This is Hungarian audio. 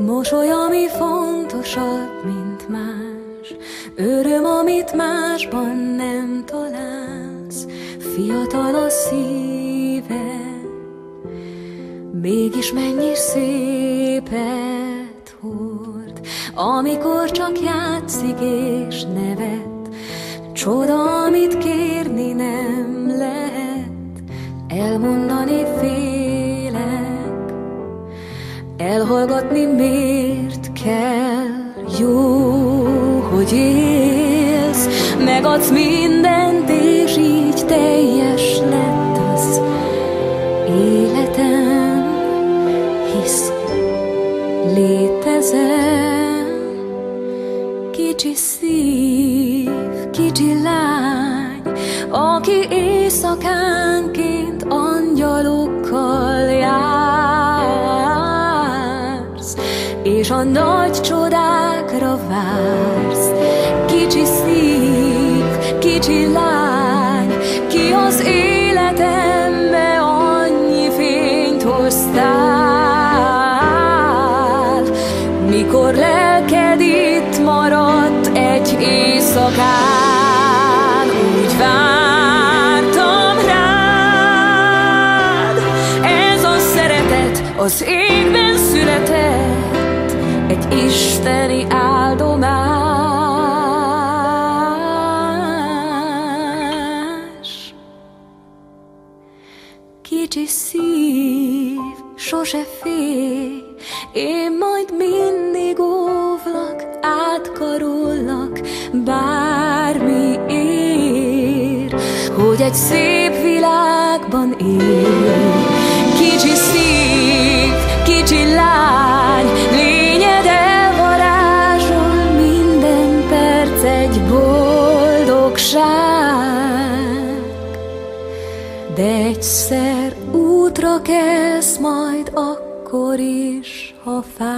Mosoly, ami fontosabb, mint más, öröm, amit másban nem találsz. Fiatal a szíve, mégis mennyi szépet hord, amikor csak játszik és nevet. Csoda, amit kérni nem lehet, elmondani félek, elhallgatni miért kell. Jó, hogy élsz, megadsz mindent, és így teljes lett az életem, hisz létezem. Kicsi szív, kicsi lány, aki éjszakánként angyalokkal jársz, és a nagy csodákra vársz. Kicsi szív, kicsi lány, ki az életembe annyi fényt hoztál, mikor lelked itt maradt egy éjszakán. Úgy vártam rád, ez a szeretet az égben született, egy isteni áldomás. Kicsi szív, sose félj, én majd mindig óvlak, átkarollak, bármi ér, hogy egy szép világban él. Kicsi szív, kicsi lány, lényed elvarázsol, minden perc egy boldogság. De egyszer útra kelsz majd akkor is, ha fáj.